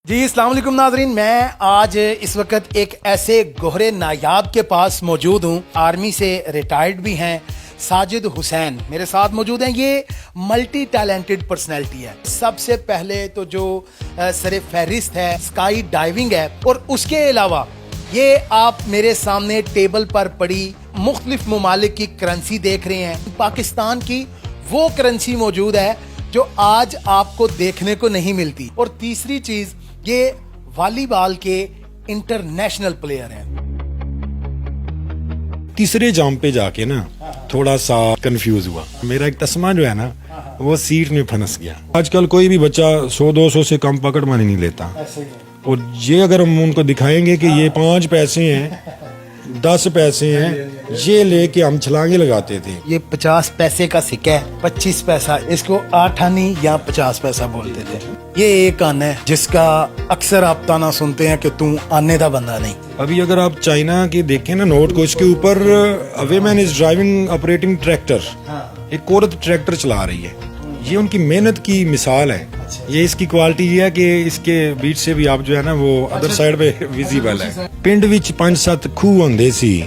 جی السلام علیکم ناظرین، میں آج اس وقت ایک ایسے گوہرے نایاب کے پاس موجود ہوں، آرمی سے ریٹائرڈ بھی ہیں، ساجد حسین میرے ساتھ موجود ہیں۔ یہ ملٹی ٹیلنٹڈ پرسنالٹی ہے۔ سب سے پہلے تو جو سر فہرست ہے اسکائی ڈائیونگ ہے، اور اس کے علاوہ یہ آپ میرے سامنے ٹیبل پر پڑی مختلف ممالک کی کرنسی دیکھ رہے ہیں۔ پاکستان کی وہ کرنسی موجود ہے جو آج آپ کو دیکھنے کو نہیں ملتی، اور تیسری چیز یہ والی بال کے انٹرنیشنل پلیئر ہیں۔ تیسرے جام پہ جا کے نا تھوڑا سا کنفیوز ہوا، میرا ایک تسمہ جو ہے نا وہ سیٹ میں پھنس گیا۔ آج کل کوئی بھی بچہ 100-200 سے کم پکڑ مانی نہیں لیتا، اور یہ اگر ہم ان کو دکھائیں گے کہ یہ 5 پیسے ہیں 10 پیسے ہیں، یہ لے کے ہم چھلانگے لگاتے تھے۔ یہ 50 پیسے کا سکہ ہے، 25 پیسہ، اس کو 8 آنی یا 50 پیسہ بولتے تھے۔ یہ ایک آنا ہے جس کا اکثر آپ تانا سنتے ہیں کہ تم آنے دا بندہ نہیں۔ ابھی اگر آپ چائنا کے دیکھیں نا نوٹ کو، اس کے اوپر اے مین از ڈرائیونگ آپریٹنگ ٹریکٹر، ایک عورت ٹریکٹر چلا رہی ہے۔ یہ ان کی محنت کی مثال ہے۔ یہ اس کی کوالٹی یہ ہے کہ اس کے بیچ سے بھی آپ جو ہے نا وہ ادر سائڈ پہ ویزیبل ہے۔ پنڈ وچ 5-7 کھوہ ہوندے سی،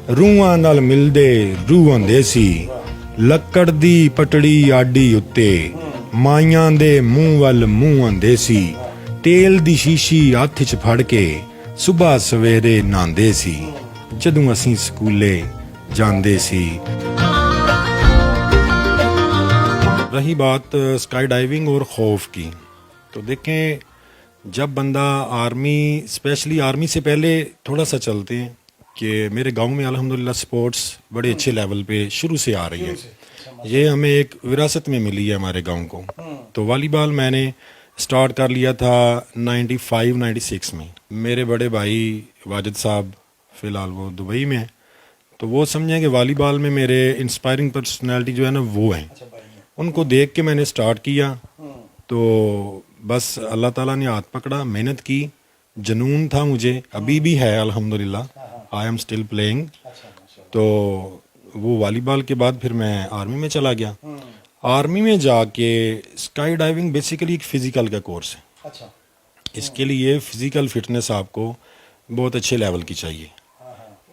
روحاں نال ملدے روح ہوندے سی، لکڑ دی پٹڑی آڈی اتے، مائیاں دے منہ ول منہ ہوندے سی، تیل دی شیشی ہاتھ چ پھڑ کے صبح سویرے نہاندے سی، جدوں اسیں سکولے جاندے سی۔ رہی بات اسکائی ڈائیونگ اور خوف کی، تو دیکھیں جب بندہ آرمی، اسپیشلی آرمی سے پہلے تھوڑا سا چلتے ہیں کہ میرے گاؤں میں الحمدللہ سپورٹس بڑے اچھے لیول پہ شروع سے آ رہی ہے۔ یہ ہمیں ایک وراثت میں ملی ہے ہمارے گاؤں کو۔ تو والی بال میں نے سٹارٹ کر لیا تھا 95-96 میں۔ میرے بڑے بھائی واجد صاحب فی الحال وہ دبئی میں ہیں، تو وہ سمجھیں کہ والی بال میں میرے انسپائرنگ پرسنالٹی جو ہے نا وہ ہیں۔ ان کو دیکھ کے میں نے سٹارٹ کیا، تو بس اللہ تعالیٰ نے ہاتھ پکڑا، محنت کی، جنون تھا مجھے، ابھی بھی ہے الحمدللہ، آئی ایم اسٹل پلینگ۔ تو وہ والی بال کے بعد پھر میں آرمی میں چلا گیا۔ آرمی میں جا کے اسکائی ڈائیونگ بیسیکلی ایک فزیکل کا کورس ہے۔ اس کے لیے فزیکل فٹنس آپ کو بہت اچھے لیول کی چاہیے،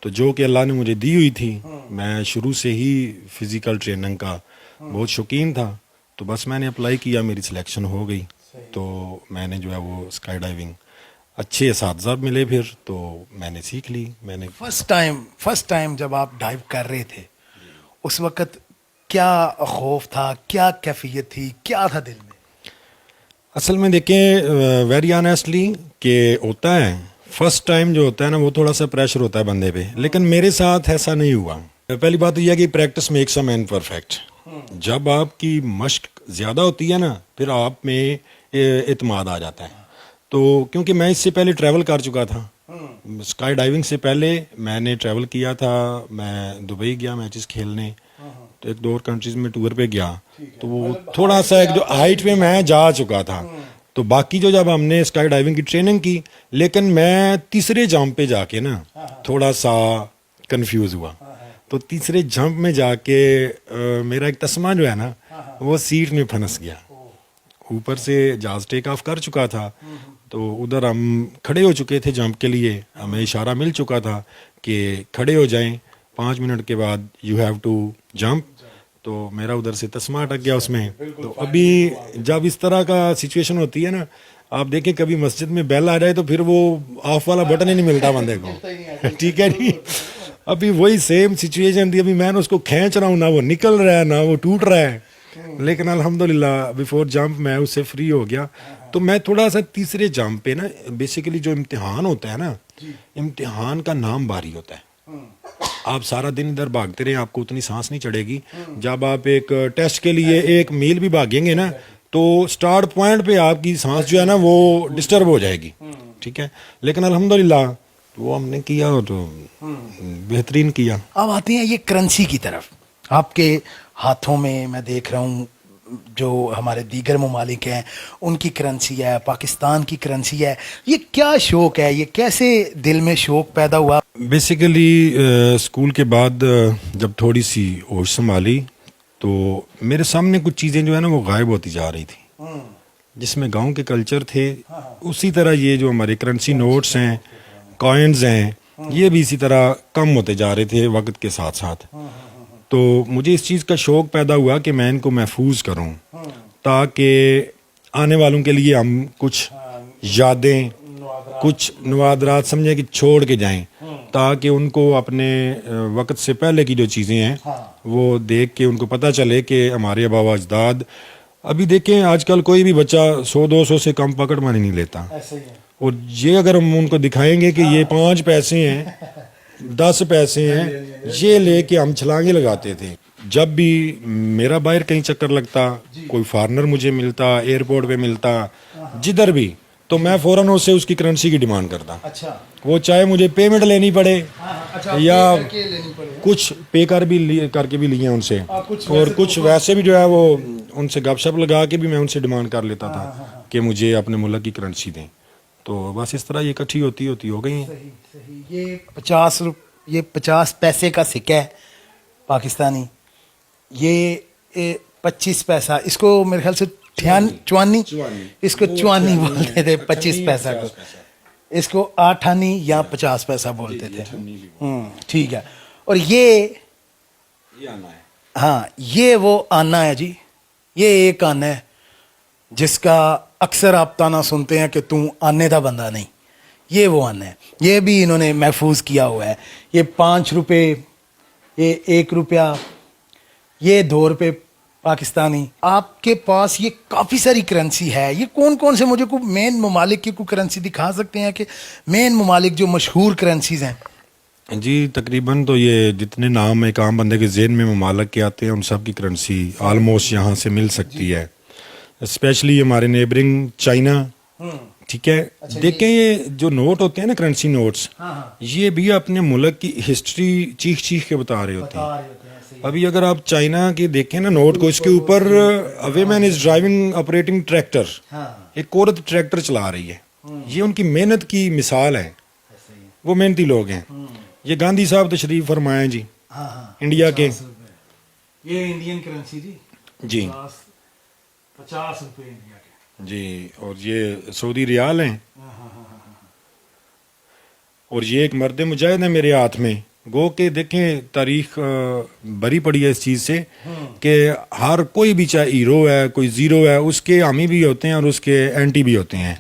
تو جو کہ اللہ نے مجھے دی ہوئی تھی۔ میں شروع سے ہی فزیکل ٹریننگ کا بہت شوقین تھا، تو بس میں نے اپلائی کیا، میری سلیکشن ہو گئی، تو میں نے جو ہے وہ اسکائی ڈائیونگ اچھے اساتذہ ملے، پھر تو میں نے سیکھ لی۔ میں نے فرسٹ ٹائم جب آپ ڈائیو کر رہے تھے، اس وقت کیا خوف تھا، کیا کیفیت تھی، کیا تھا دل میں؟ اصل میں دیکھیں ویری آنیسٹلی کہ ہوتا ہے فرسٹ ٹائم جو ہوتا ہے نا وہ تھوڑا سا پریشر ہوتا ہے بندے پہ، لیکن میرے ساتھ ایسا نہیں ہوا۔ پہلی بات یہ ہے کہ practice makes a man perfect. جب آپ کی مشق زیادہ ہوتی ہے نا پھر آپ میں اعتماد آ جاتا ہے۔ تو کیونکہ میں اس سے پہلے ٹریول کر چکا تھا، اسکائی ڈائیونگ سے پہلے میں نے ٹریول کیا تھا، میں دبئی گیا میچز کھیلنے، تو 1-2 اور کنٹریز میں ٹور پہ گیا، تو وہ تھوڑا سا ایک جو ہائٹ پہ میں جا چکا تھا۔ تو باقی جو جب ہم نے اسکائی ڈائیونگ کی ٹریننگ کی، لیکن میں تیسرے جمپ پہ جا کے نا تھوڑا سا کنفیوز ہوا۔ تو تیسرے جمپ میں جا کے میرا ایک تسمہ جو ہے نا وہ سیٹ میں پھنس گیا۔ اوپر سے جہاز ٹیک آف کر چکا تھا، تو ادھر ہم کھڑے ہو چکے تھے جمپ کے لیے، ہمیں اشارہ مل چکا تھا کہ کھڑے ہو جائیں، 5 منٹ کے بعد یو ہیو ٹو جمپ۔ تو میرا ادھر سے تسمہ اٹک گیا اس میں۔ تو ابھی جب اس طرح کا سچویشن ہوتی ہے نا، آپ دیکھیں کبھی مسجد میں بیل آ جائے تو پھر وہ آف والا بٹن ہی نہیں ملتا بندے کو، ٹھیک ہے جی۔ ابھی وہی سیم سچویشن تھی، ابھی میں نے اس کو کھینچ رہا ہوں، نہ وہ نکل رہا ہے نہ وہ ٹوٹ رہا ہے، لیکن الحمدللہ بیفور جمپ میں اس سے فری ہو گیا۔ تو میں تھوڑا سا تیسرے جمپ پہ نا بیسیکلی جو امتحان ہوتا ہے نا، امتحان کا نام باری ہوتا ہے۔ آپ سارا دن ادھر بھاگتے رہے، آپ کو اتنی سانس نہیں چڑھے گی۔ جب آپ ایک ٹیسٹ کے لیے 1 میل بھی بھاگیں گے نا تو سٹارٹ پوائنٹ پہ آپ کی سانس جو ہے نا وہ ڈسٹرب ہو جائے گی، ٹھیک ہے، لیکن الحمدللہ وہ ہم نے کیا تو بہترین کیا۔ اب آتے ہیں یہ کرنسی کی طرف۔ آپ کے ہاتھوں میں میں دیکھ رہا ہوں جو ہمارے دیگر ممالک ہیں ان کی کرنسی ہے، پاکستان کی کرنسی ہے، یہ کیا شوق ہے، یہ کیسے دل میں شوق پیدا ہوا؟ بیسیکلی اسکول کے بعد جب تھوڑی سی ہوش سنبھالی تو میرے سامنے کچھ چیزیں جو ہے نا وہ غائب ہوتی جا رہی تھی۔ جس میں گاؤں کے کلچر تھے، اسی طرح یہ جو ہمارے کرنسی نوٹس ہیں، کوائنز ہیں، یہ بھی اسی طرح کم ہوتے جا رہے تھے وقت کے ساتھ ساتھ. تو مجھے اس چیز کا شوق پیدا ہوا کہ میں ان کو محفوظ کروں تاکہ آنے والوں کے لیے ہم کچھ یادیں، کچھ نوادرات سمجھیں کہ چھوڑ کے جائیں، تاکہ ان کو اپنے وقت سے پہلے کی جو چیزیں ہیں وہ دیکھ کے ان کو پتہ چلے کہ ہمارے آبا و اجداد. ابھی دیکھیں آج کل کوئی بھی بچہ 100-200 سے کم پکڑ مانی نہیں لیتا، اور یہ اگر ہم ان کو دکھائیں گے کہ یہ 5 پیسے ہیں، 10 پیسے ہیں، یہ لے کے ہم چھلانگیں لگاتے تھے. جب بھی میرا باہر کہیں چکر لگتا، کوئی فارنر مجھے ملتا، ایئرپورٹ پہ ملتا، جدھر بھی، تو میں فوراً اسے اس کی کرنسی کی ڈیمانڈ کرتا. وہ چاہے مجھے پیمنٹ لینی پڑے یا کچھ پے کر کے بھی لیے ان سے، اور کچھ ویسے بھی جو ہے وہ ان سے گپ شپ لگا کے بھی میں ان سے ڈیمانڈ کر لیتا تھا کہ مجھے اپنے ملک کی کرنسی دیں. تو بس اس طرح یہ اکٹھی ہوتی ہو گئی ہیں. یہ 50 پیسے کا سکہ ہے پاکستانی، یہ 25 پیسہ، اس کو میرے خیال سے چوانی، اس کو چوانی بولتے تھے 25 پیسہ کو، اس کو 8 آنی یا 50 پیسہ بولتے تھے. ٹھیک ہے. اور یہ ہاں یہ وہ آنا ہے جی، یہ ایک آنا ہے جس کا اکثر آپ تانا سنتے ہیں کہ تم آنے کا بندہ نہیں. یہ وہ آنا ہے، یہ بھی انہوں نے محفوظ کیا ہوا ہے. یہ 5 روپے، یہ 1 روپیہ، یہ 2 روپے پاکستانی. آپ کے پاس یہ کافی ساری کرنسی ہے، یہ کون کون سے، مجھے کوئی مین ممالک کی کوئی کرنسی دکھا سکتے ہیں کہ مین ممالک جو مشہور کرنسیز ہیں؟ جی تقریباً تو یہ جتنے نام ایک عام بندے کے ذہن میں ممالک کے آتے ہیں ان سب کی کرنسی آلموسٹ یہاں سے مل سکتی ہے. اسپیشلی ہمارے نیبرنگ چائنا. ٹھیک ہے. دیکھیں یہ جو نوٹ ہوتے ہیں نا، کرنسی نوٹس، یہ بھی اپنے ملک کی ہسٹری چیخ کے بتا رہے ہوتے ہیں. ابھی اگر آپ چائنا کے دیکھیں نا نوٹ کو، اس کے اوپر women is driving operating tractor, ایک عورت ٹریکٹر چلا رہی ہے. یہ ان کی محنت کی مثال ہے، وہ محنتی لوگ ہیں. یہ گاندھی صاحب تشریف فرمائے جی انڈیا کے. یہ انڈین کرنسی جی 50 روپے انڈیا کے جی. اور یہ سعودی ریال ہیں. اور یہ ایک مرد مجاہد ہے میرے ہاتھ میں. گو کہ دیکھیں تاریخ بری پڑی ہے اس چیز سے کہ ہر کوئی بھی، چاہے ہیرو ہے، کوئی زیرو ہے، اس کے حامی بھی ہوتے ہیں اور اس کے اینٹی بھی ہوتے ہیں.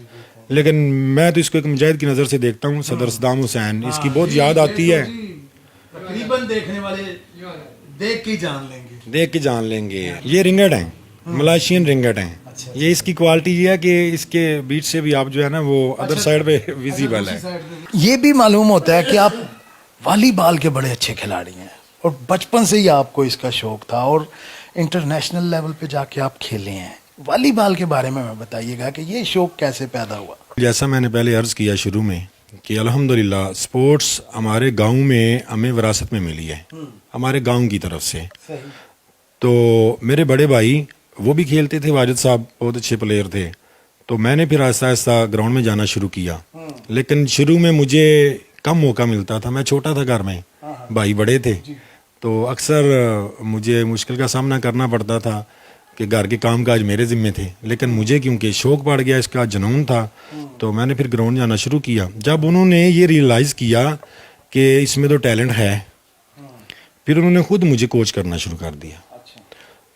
لیکن میں تو اس کو ایک مجاہد کی نظر سے دیکھتا ہوں. صدر صدام حسین، اس کی بہت یاد آتی ہے. تقریباً دیکھنے والے دیکھ کے جان لیں گے. یہ رنگٹ ہیں، ملائشین رنگٹ ہیں. یہ اس کی کوالٹی یہ ہے کہ اس کے بیچ سے بھی آپ جو ہے نا وہ ادر سائڈ پہ ویزیبل ہے. یہ بھی معلوم ہوتا ہے کہ آپ والی بال کے بڑے اچھے کھلاڑی ہیں، اور بچپن سے ہی آپ کو اس کا شوق تھا، اور انٹرنیشنل لیول پہ جا کے آپ کھیلے ہیں. والی بال کے بارے میں بتائیے گا کہ یہ شوق کیسے پیدا ہوا؟ جیسا میں نے پہلے عرض کیا شروع میں کہ الحمدللہ سپورٹس ہمارے گاؤں میں ہمیں وراثت میں ملی ہے، ہمارے گاؤں کی طرف سے. تو میرے بڑے بھائی وہ بھی کھیلتے تھے، واجد صاحب بہت اچھے پلیئر تھے. تو میں نے پھر آہستہ آہستہ گراؤنڈ میں جانا شروع کیا. لیکن شروع میں مجھے کم موقع ملتا تھا، میں چھوٹا تھا گھر میں، بھائی بڑے تھے، تو اکثر مجھے مشکل کا سامنا کرنا پڑتا تھا کہ گھر کے کام کاج میرے ذمے تھے. لیکن مجھے کیونکہ شوق پڑ گیا، اس کا جنون تھا، تو میں نے پھر گراؤنڈ جانا شروع کیا. جب انہوں نے یہ ریئلائز کیا کہ اس میں تو ٹیلنٹ ہے، پھر انہوں نے خود مجھے کوچ کرنا شروع کر دیا.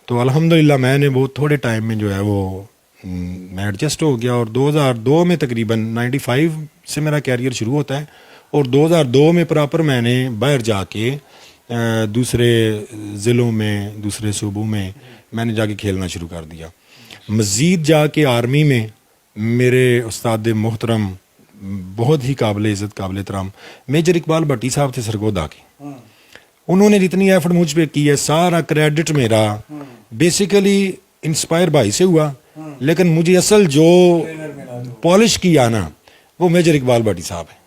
تو الحمدللہ میں نے بہت تھوڑے ٹائم میں جو ہے وہ میں ایڈجسٹ ہو گیا. اور 2002 میں تقریباً 95 سے میرا کیریئر شروع ہوتا ہے، اور 2002 میں پراپر میں نے باہر جا کے دوسرے ضلعوں میں، دوسرے صوبوں میں نے جا کے کھیلنا شروع کر دیا. مزید جا کے آرمی میں میرے استاد محترم، بہت ہی قابل عزت، قابل احترام میجر اقبال بھٹی صاحب تھے سرگودا کے. انہوں نے جتنی ایفرٹ مجھ پہ کی ہے، سارا کریڈٹ میرا بیسیکلی انسپائر بھائی سے ہوا. لیکن مجھے اصل جو پالش کیا نا وہ میجر اقبال بھٹی صاحب ہے.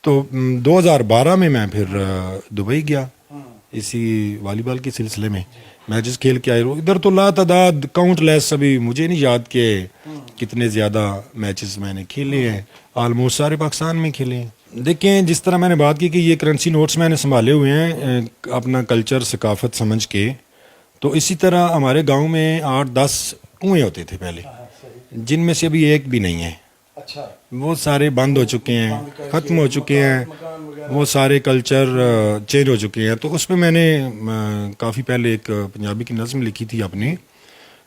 تو 2012 میں پھر دبئی گیا اسی والی بال کے سلسلے میں، میچز کھیل کے آئے. ادھر تو لا تعداد کاؤنٹ لیس، ابھی مجھے نہیں یاد کہ کتنے زیادہ میچز میں نے کھیلے ہیں، آلموسٹ سارے پاکستان میں کھیلے ہیں. دیکھیں جس طرح میں نے بات کی کہ یہ کرنسی نوٹس میں نے سنبھالے ہوئے ہیں اپنا کلچر ثقافت سمجھ کے، تو اسی طرح ہمارے گاؤں میں 8-10 کنویں ہوتے تھے پہلے. جن میں سے ابھی ایک بھی نہیں ہے. اچھا. وہ سارے بند ہو چکے ہیں, ختم ہو چکے ہیں, وہ سارے کلچر چینج ہو چکے ہیں. تو اس میں میں نے کافی پہلے ایک پنجابی کی نظم لکھی تھی اپنی,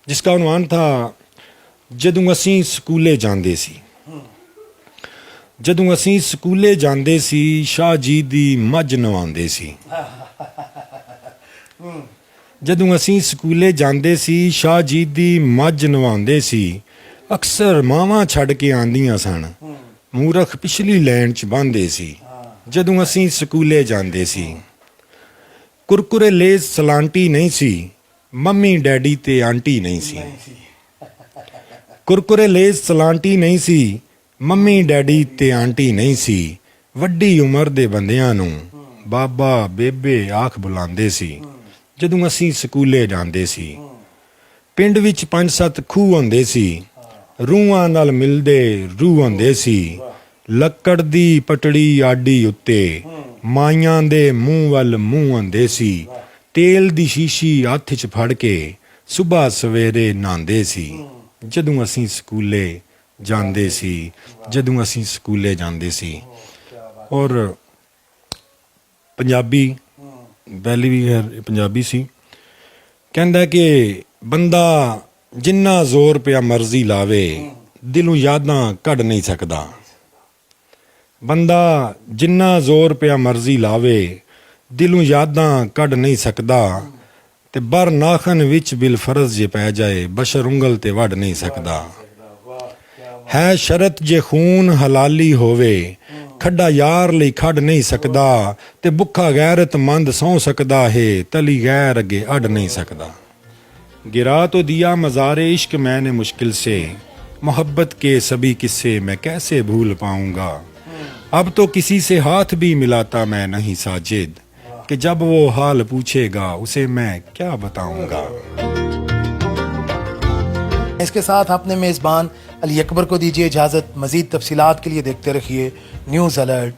جس کا عنوان تھا جدوں اسیں سکولے جاندے سی. جدوں اسیں سکولے جاندے سی شاہ جی دی مجھ نواندے سی. جدوں اسیں سکولے جاندے سی شاہ جی دی مجھ نواندے سی. اکثر ماواں چھڈ کے آندیاں سن, مورخ پچھلی لین چ باندھے سی. جدوں اسیں سکولے جاندے سی. کرکرے لیز سلانٹی نہیں سی, ممی ڈیڈی تے آنٹی نہیں سی. کرکرے لیز سلانٹی نہیں سی, ممی ڈیڈی تے آنٹی نہیں سی. وڈی عمر دے بندیاں نوں بابا بیبے آکھ بلاندے سی. جدوں اسیں سکولے جاندے سی. پنڈ وچ 5-7 کھوہ ہوندے سی, روحاں نال ملدے روح ہوندے سی. لکڑ دی پٹڑی آڈی اُتے, مائیاں دے منہ ول منہ ہوندے سی. تیل دی شیشی ہاتھ چ پھڑ کے صبح سویرے نہاندے سی. جدوں اسیں سکولے جاندے سی. جدوں اسیں سکولے جاندے سی. اور پنجابی پہلی بھی پنجابی سی. کہندا کہ بندہ جنہ زور پیا مرضی لاوے دلوں یاداں کڈ نہیں سکدا. بندہ جنہ زور پیا مرضی لاوے دلوں یاداں کڈ نہیں سکدا. تے بر ناخن وچ بالفرض جے پی جائے بشر انگل تے وڈ نہیں سکدا. ہے شرط جے خون حلالی ہووے کھڈا یار لئی کھڈ نہیں سکدا. تے بکھا غیرت مند سو سکدا ہے تلی غیر اگے اڈ نہیں سکدا. گرا تو دیا مزار عشق میں نے مشکل سے, محبت کے سبھی قصے میں کیسے بھول پاؤں گا. اب تو کسی سے ہاتھ بھی ملاتا میں نہیں ساجد, کہ جب وہ حال پوچھے گا اسے میں کیا بتاؤں گا. اس کے ساتھ اپنے میزبان علی اکبر کو دیجیے اجازت. مزید تفصیلات کے لیے دیکھتے رکھیے نیوز الرٹ.